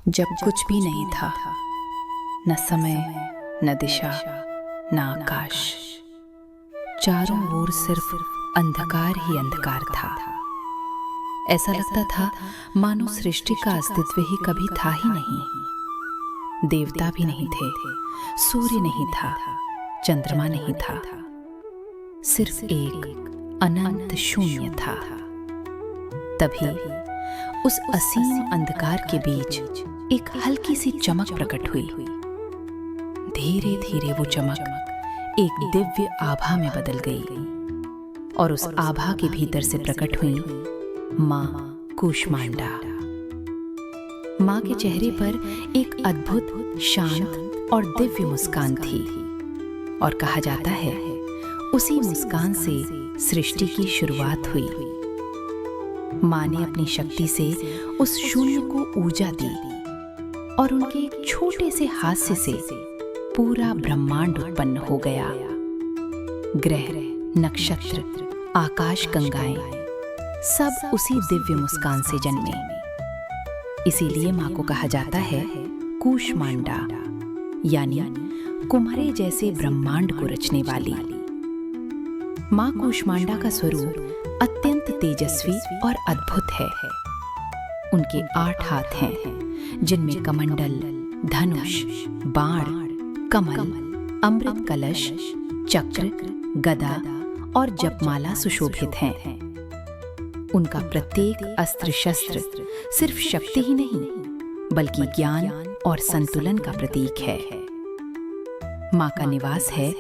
जब कुछ भी नहीं था, न समय, न दिशा, न आकाश, चारों ओर सिर्फ अंधकार ही अंधकार था। ऐसा लगता था मानो सृष्टि का अस्तित्व ही कभी था ही नहीं। देवता भी नहीं थे, सूर्य नहीं था, चंद्रमा नहीं था, सिर्फ एक अनंत शून्य था। तभी उस असीम अंधकार के बीच एक हल्की सी चमक प्रकट हुई। धीरे धीरे वो चमक एक दिव्य आभा में बदल गई और उस आभा के भीतर से प्रकट हुई माँ कूष्मांडा। माँ के चेहरे पर एक अद्भुत, शांत और दिव्य मुस्कान थी और कहा जाता है उसी मुस्कान से सृष्टि की शुरुआत हुई। माँ ने अपनी शक्ति से उस शून्य को ऊर्जा दी और उनके एक छोटे से हास्य से पूरा ब्रह्मांड उत्पन्न हो गया। ग्रह, नक्षत्र, आकाश गंगाएं सब उसी दिव्य मुस्कान से जन्मे। इसीलिए माँ को कहा जाता है कूष्मांडा, यानी कुम्हारे जैसे ब्रह्मांड को रचने वाली। माँ कूष्मांडा का स्वरूप अत्यंत तेजस्वी और अद्भुत है। उनके 8 हाथ हैं, जिनमें कमंडल, धनुष, बाण, कमल, अमृत कलश, चक्र, गदा और जपमाला सुशोभित हैं। उनका प्रत्येक अस्त्र शस्त्र सिर्फ शक्ति ही नहीं, बल्कि ज्ञान और संतुलन का प्रतीक है। माँ का निवास है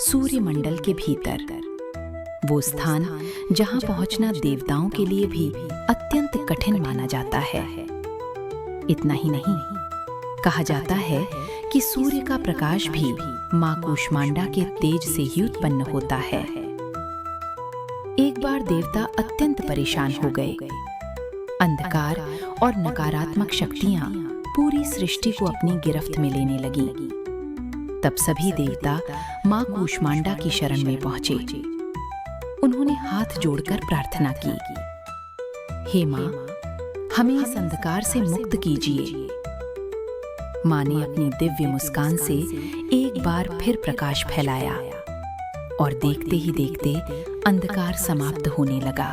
सूर्यमंडल के भीतर, वो स्थान जहां पहुंचना देवताओं के लिए भी अत्यंत कठिन माना जाता है। इतना ही नहीं, कहा जाता है कि सूर्य का प्रकाश भी माँ कूष्मांडा के तेज से ही उत्पन्न होता है। एक बार देवता अत्यंत परेशान हो गए। अंधकार और नकारात्मक शक्तियां पूरी सृष्टि को अपनी गिरफ्त में लेने लगी। तब सभी देवता माँ कूष्मांडा की शरण में पहुंचे। उन्होंने हाथ जोड़कर प्रार्थना की, हे माँ, हमें इस अंधकार से मुक्त कीजिए। माँ ने अपनी दिव्य मुस्कान से एक बार फिर प्रकाश फैलाया और देखते ही देखते अंधकार समाप्त होने लगा।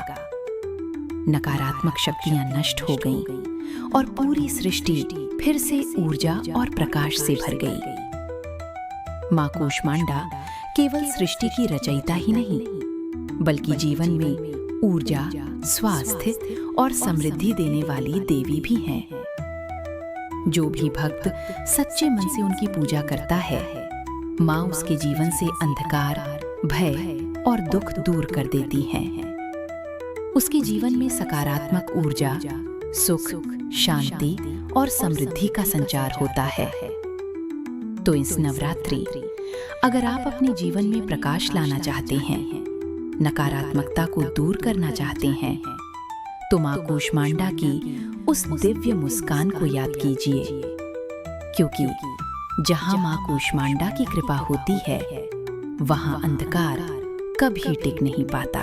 नकारात्मक शक्तियां नष्ट हो गईं और पूरी सृष्टि फिर से ऊर्जा और प्रकाश से भर गई। माँ कूष्मांडा केवल सृष्टि की रचयिता ही नहीं, बल्कि जीवन में ऊर्जा, स्वास्थ्य और समृद्धि देने वाली देवी भी हैं। जो भी भक्त सच्चे मन से उनकी पूजा करता है, माँ उसके जीवन से अंधकार, भय और दुख दूर कर देती हैं। उसके जीवन में सकारात्मक ऊर्जा, सुख, शांति और समृद्धि का संचार होता है। तो इस नवरात्रि अगर आप अपने जीवन में प्रकाश लाना चाहते हैं, नकारात्मकता को दूर करना चाहते हैं, तो माँ कूष्मांडा की उस दिव्य मुस्कान को याद कीजिए, क्योंकि जहाँ माँ कूष्मांडा की कृपा होती है, वहाँ अंधकार कभी टिक नहीं पाता।